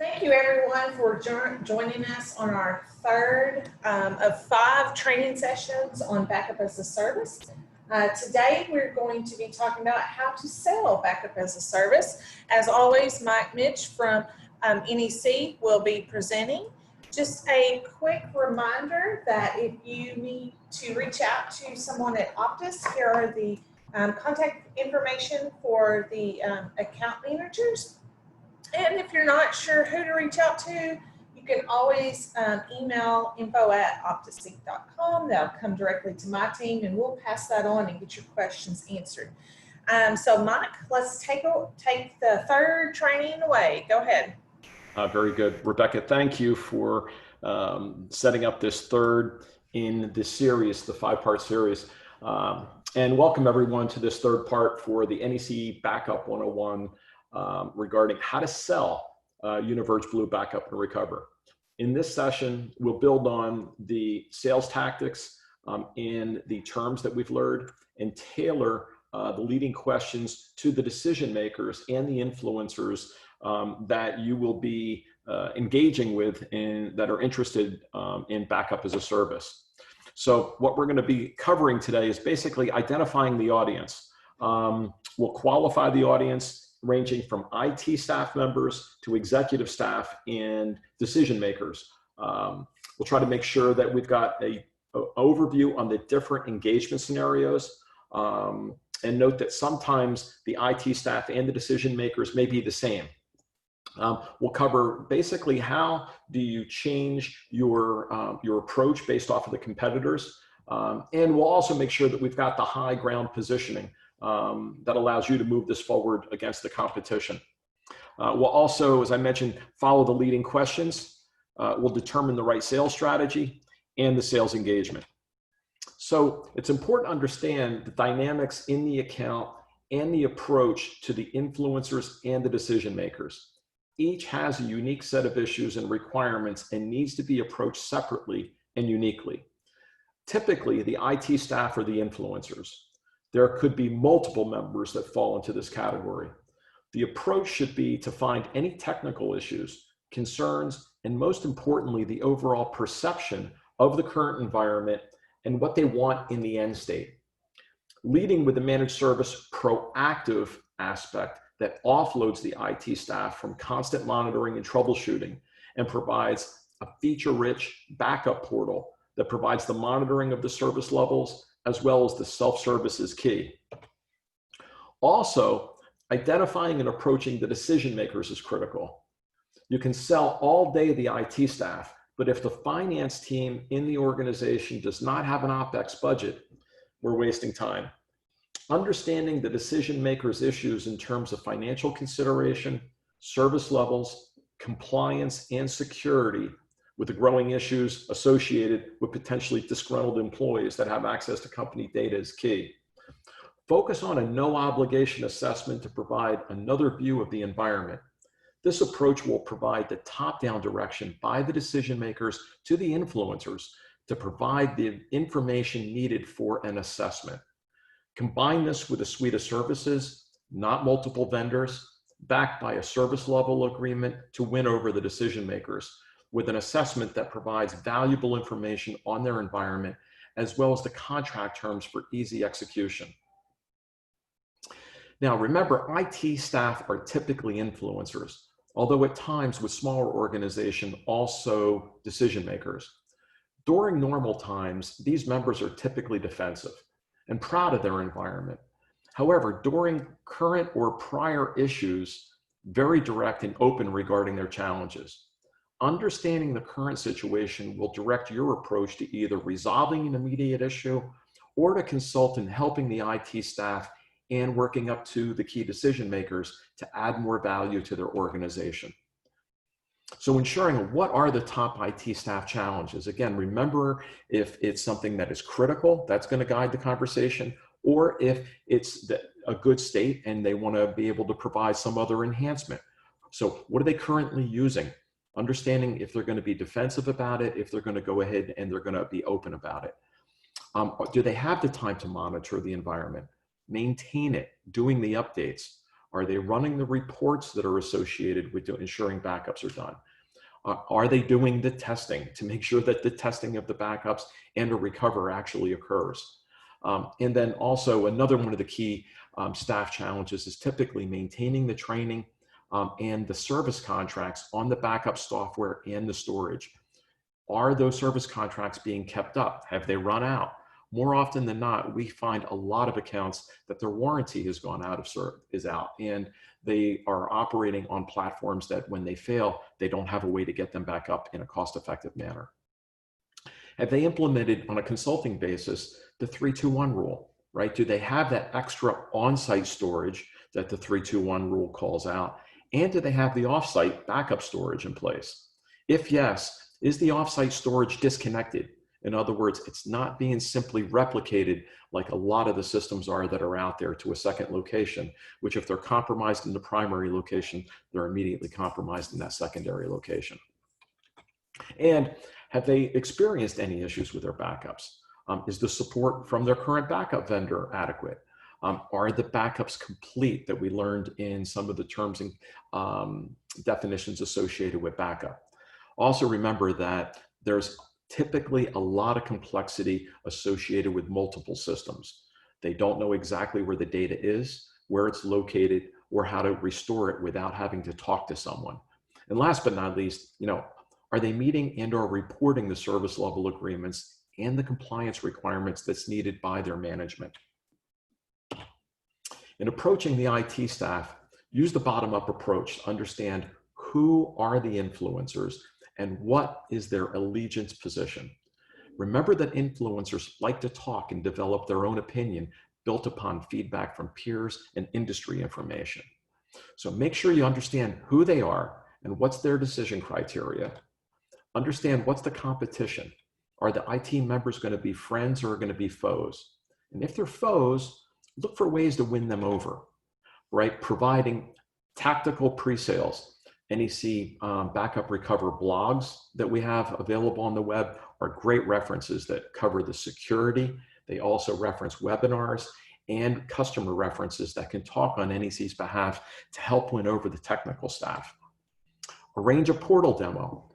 Thank you everyone for joining us on our third of 5 training sessions on backup as a service. Today we're going to be talking about how to sell backup as a service. As always, Mike Mitch from NEC will be presenting. Just a quick reminder that if you need to reach out to someone at Optus, here are the contact information for the account managers. And if you're not sure who to reach out to, you can always email info@optusinc.com. That'll come directly to my team, and we'll pass that on and get your questions answered. So Mike, let's take the third training away. Go ahead. Very good. Rebecca, thank you for setting up this third in this series, the 5-part series. And welcome everyone to this third part for the NEC Backup 101 regarding how to sell UNIVERGE Blue Backup and Recover. In this session, we'll build on the sales tactics in the terms that we've learned and tailor the leading questions to the decision makers and the influencers that you will be engaging with and that are interested in backup as a service. So what we're going to be covering today is basically identifying the audience. We'll qualify the audience ranging from IT staff members to executive staff and decision makers. We'll try to make sure that we've got an overview on the different engagement scenarios, and note that sometimes the IT staff and the decision makers may be the same. We'll cover basically how do you change your approach based off of the competitors, and we'll also make sure that we've got the high ground positioning that allows you to move this forward against the competition. We'll also, as I mentioned, follow the leading questions. We'll determine the right sales strategy and the sales engagement. So it's important to understand the dynamics in the account and the approach to the influencers and the decision makers. Each has a unique set of issues and requirements and needs to be approached separately and uniquely. Typically, the IT staff are the influencers. There could be multiple members that fall into this category. The approach should be to find any technical issues, concerns, and most importantly, the overall perception of the current environment and what they want in the end state. Leading with the managed service proactive aspect that offloads the IT staff from constant monitoring and troubleshooting and provides a feature-rich backup portal that provides the monitoring of the service levels as well as the self-service is key. Also, identifying and approaching the decision makers is critical. You can sell all day the IT staff, but if the finance team in the organization does not have an OpEx budget, we're wasting time. Understanding the decision makers' issues in terms of financial consideration, service levels, compliance, and security with the growing issues associated with potentially disgruntled employees that have access to company data is key. Focus on a no obligation assessment to provide another view of the environment. This approach will provide the top-down direction by the decision makers to the influencers to provide the information needed for an assessment. Combine this with a suite of services, not multiple vendors, backed by a service level agreement to win over the decision makers, with an assessment that provides valuable information on their environment, as well as the contract terms for easy execution. Now, remember, IT staff are typically influencers, although at times with smaller organizations, also decision makers. During normal times, these members are typically defensive and proud of their environment. However, during current or prior issues, very direct and open regarding their challenges. Understanding the current situation will direct your approach to either resolving an immediate issue or to consult in helping the IT staff and working up to the key decision makers to add more value to their organization. So ensuring what are the top IT staff challenges? Again, remember if it's something that is critical, that's going to guide the conversation, or if it's a good state and they want to be able to provide some other enhancement. So what are they currently using? Understanding if they're going to be defensive about it, if they're going to go ahead and they're going to be open about it. Do they have the time to monitor the environment, maintain it, doing the updates? Are they running the reports that are associated with ensuring backups are done? Are they doing the testing to make sure that the testing of the backups and a recover actually occurs? And then also another one of the key staff challenges is typically maintaining the training and the service contracts on the backup software and the storage. Are those service contracts being kept up? Have they run out? More often than not, we find a lot of accounts that their warranty has gone out is out, and they are operating on platforms that when they fail, they don't have a way to get them back up in a cost-effective manner. Have they implemented on a consulting basis the 3-2-1 rule, right? Do they have that extra on-site storage that the 3-2-1 rule calls out? And do they have the off-site backup storage in place? If yes, is the off-site storage disconnected? In other words, it's not being simply replicated like a lot of the systems are that are out there to a second location, which if they're compromised in the primary location, they're immediately compromised in that secondary location. And have they experienced any issues with their backups? Is the support from their current backup vendor adequate? Are the backups complete that we learned in some of the terms and definitions associated with backup? Also remember that there's typically a lot of complexity associated with multiple systems. They don't know exactly where the data is, where it's located, or how to restore it without having to talk to someone. And last but not least, are they meeting and or reporting the service level agreements and the compliance requirements that's needed by their management? In approaching the IT staff, use the bottom-up approach to understand who are the influencers and what is their allegiance position. Remember that influencers like to talk and develop their own opinion built upon feedback from peers and industry information. So make sure you understand who they are and what's their decision criteria. Understand what's the competition. Are the IT members going to be friends or going to be foes? And if they're foes, look for ways to win them over, right? Providing tactical pre-sales. NEC backup recover blogs that we have available on the web are great references that cover the security. They also reference webinars and customer references that can talk on NEC's behalf to help win over the technical staff. Arrange a portal demo.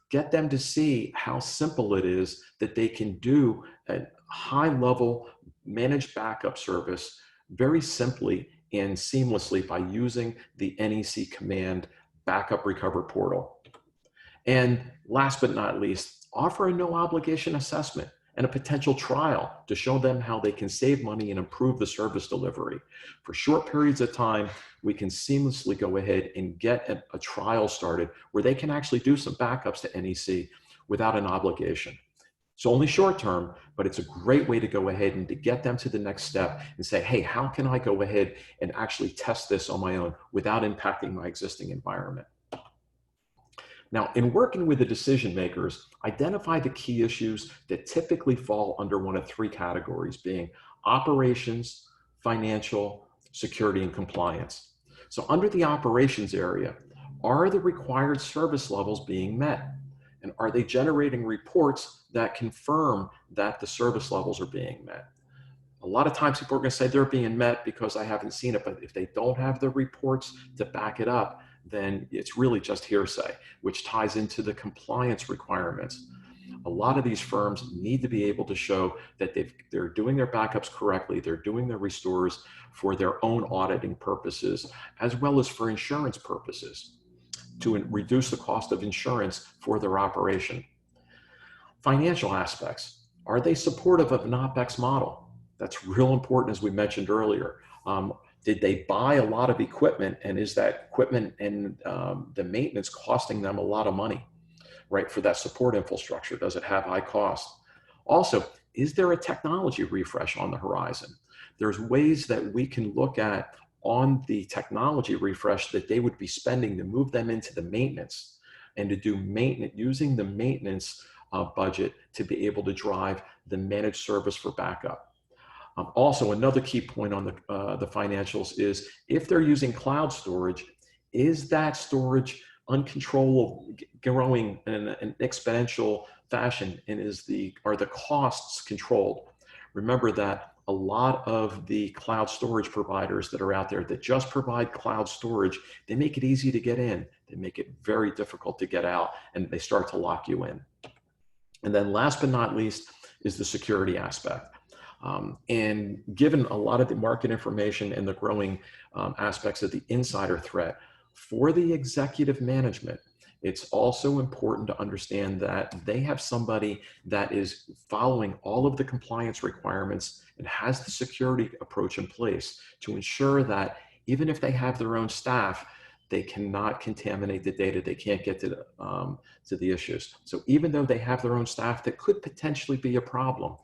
Get them to see how simple it is that they can do a high-level managed backup service very simply and seamlessly by using the NEC command backup recover portal. And last but not least, offer a no obligation assessment and a potential trial to show them how they can save money and improve the service delivery. For short periods of time, we can seamlessly go ahead and get a trial started where they can actually do some backups to NEC without an obligation. It's only short term, but it's a great way to go ahead and to get them to the next step and say, hey, how can I go ahead and actually test this on my own without impacting my existing environment? Now, in working with the decision makers, identify the key issues that typically fall under one of three categories, being operations, financial, security, and compliance. So under the operations area, are the required service levels being met? And are they generating reports that confirm that the service levels are being met? A lot of times people are going to say they're being met because I haven't seen it, but if they don't have the reports to back it up, then it's really just hearsay, which ties into the compliance requirements. A lot of these firms need to be able to show that they're doing their backups correctly, they're doing their restores for their own auditing purposes, as well as for insurance purposes, to reduce the cost of insurance for their operation. Financial aspects. Are they supportive of an OpEx model? That's real important, as we mentioned earlier. Did they buy a lot of equipment, and is that equipment and the maintenance costing them a lot of money, right, for that support infrastructure? Does it have high cost? Also, is there a technology refresh on the horizon? There's ways that we can look at on the technology refresh that they would be spending to move them into the maintenance and to do maintenance, using the maintenance budget to be able to drive the managed service for backup. Also, another key point on the financials is if they're using cloud storage, is that storage uncontrollable, growing in an exponential fashion, and are the costs controlled? Remember that a lot of the cloud storage providers that are out there that just provide cloud storage, they make it easy to get in. They make it very difficult to get out, and they start to lock you in. And then last but not least is the security aspect. And given a lot of the market information and the growing aspects of the insider threat, for the executive management, it's also important to understand that they have somebody that is following all of the compliance requirements and has the security approach in place to ensure that even if they have their own staff, they cannot contaminate the data. They can't get to the issues. So even though they have their own staff, that could potentially be a problem.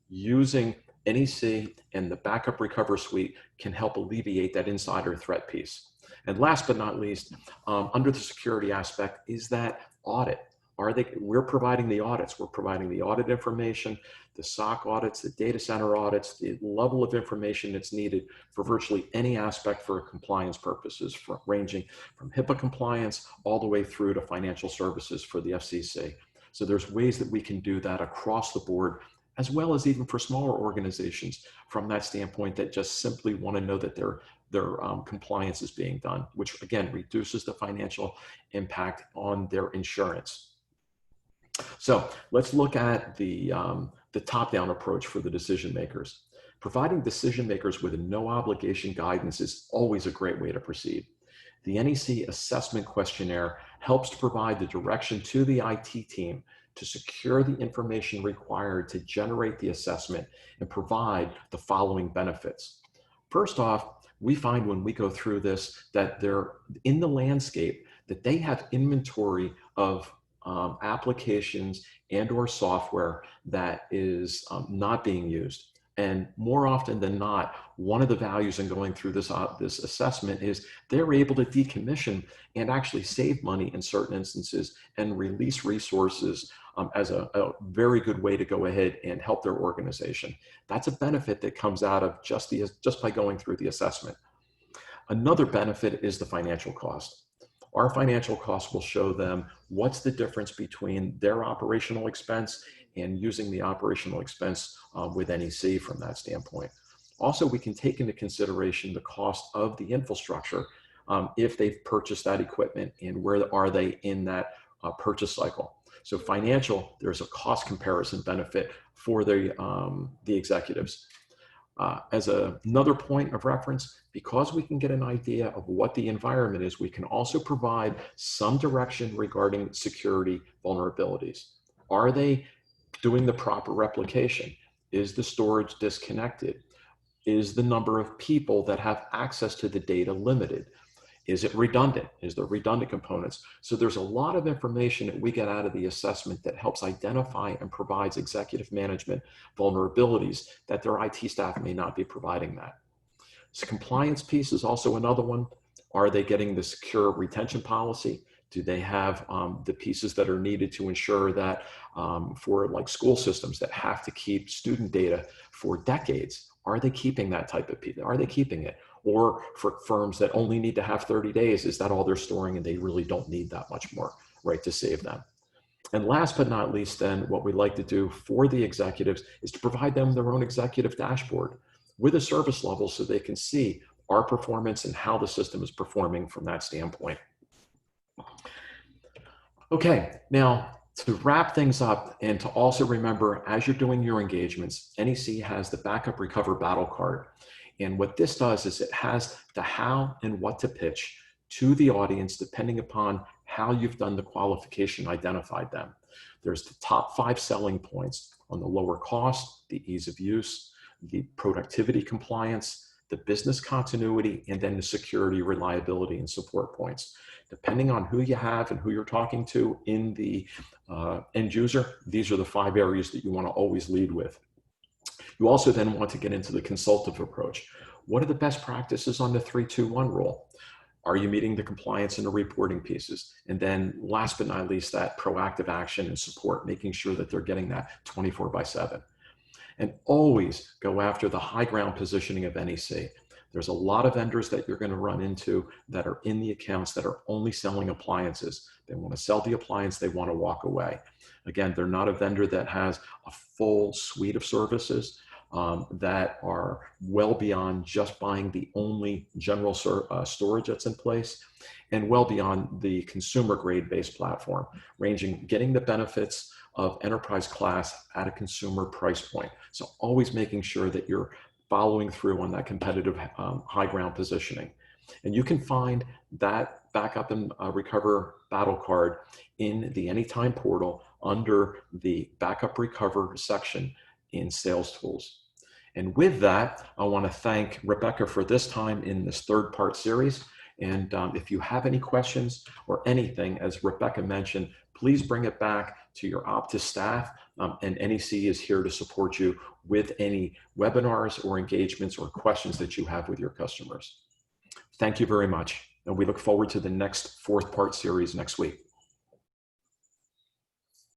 Using NEC and the backup recover suite can help alleviate that insider threat piece. And last but not least, under the security aspect is that audit. We're providing the audits. We're providing the audit information, the SOC audits, the data center audits, the level of information that's needed for virtually any aspect for compliance purposes, ranging from HIPAA compliance all the way through to financial services for the FCC. So there's ways that we can do that across the board, as well as even for smaller organizations from that standpoint that just simply want to know that their compliance is being done, which again reduces the financial impact on their insurance. So let's look at the top-down approach for the decision makers. Providing decision makers with a no obligation guidance is always a great way to proceed. The NEC assessment questionnaire helps to provide the direction to the IT team to secure the information required to generate the assessment and provide the following benefits. First off, we find when we go through this that they're in the landscape, that they have inventory of applications and or software that is not being used. And more often than not, one of the values in going through this assessment is they're able to decommission and actually save money in certain instances and release resources as a very good way to go ahead and help their organization. That's a benefit that comes out of just by going through the assessment. Another benefit is the financial cost. Our financial cost will show them what's the difference between their operational expense and using the operational expense with NEC from that standpoint. Also, we can take into consideration the cost of the infrastructure if they've purchased that equipment and where are they in that purchase cycle. So financial, there's a cost comparison benefit for the executives. As another point of reference, because we can get an idea of what the environment is, we can also provide some direction regarding security vulnerabilities. Are they doing the proper replication? Is the storage disconnected? Is the number of people that have access to the data limited? Is it redundant? Is there redundant components? So there's a lot of information that we get out of the assessment that helps identify and provides executive management vulnerabilities that their IT staff may not be providing that. So compliance piece is also another one. Are they getting the secure retention policy? Do they have the pieces that are needed to ensure that for like school systems that have to keep student data for decades, are they keeping that type of piece? Are they keeping it? Or for firms that only need to have 30 days, is that all they're storing and they really don't need that much more, right, to save them? And last but not least, then, what we like to do for the executives is to provide them their own executive dashboard with a service level so they can see our performance and how the system is performing from that standpoint. Okay, now to wrap things up and to also remember, as you're doing your engagements, NEC has the Backup Recover Battle Card. And what this does is it has the how and what to pitch to the audience, depending upon how you've done the qualification, identified them. There's the top 5 selling points on the lower cost, the ease of use, the productivity compliance, the business continuity, and then the security, reliability, and support points. Depending on who you have and who you're talking to in the end user, these are the 5 areas that you want to always lead with. You also then want to get into the consultative approach. What are the best practices on the 3-2-1 rule? Are you meeting the compliance and the reporting pieces? And then last but not least, that proactive action and support, making sure that they're getting that 24/7. And always go after the high ground positioning of NEC. There's a lot of vendors that you're going to run into that are in the accounts that are only selling appliances. They want to sell the appliance, they want to walk away. Again, they're not a vendor that has a full suite of services. that are well beyond just buying the only general storage that's in place, and well beyond the consumer grade based platform, getting the benefits of enterprise class at a consumer price point. So always making sure that you're following through on that competitive high ground positioning. And you can find that backup and recover battle card in the Anytime portal under the backup recover section in Sales Tools. And with that, I want to thank Rebecca for this time in this third part series. And if you have any questions or anything, as Rebecca mentioned, please bring it back to your Optus staff, and NEC is here to support you with any webinars or engagements or questions that you have with your customers. Thank you very much. And we look forward to the next fourth part series next week.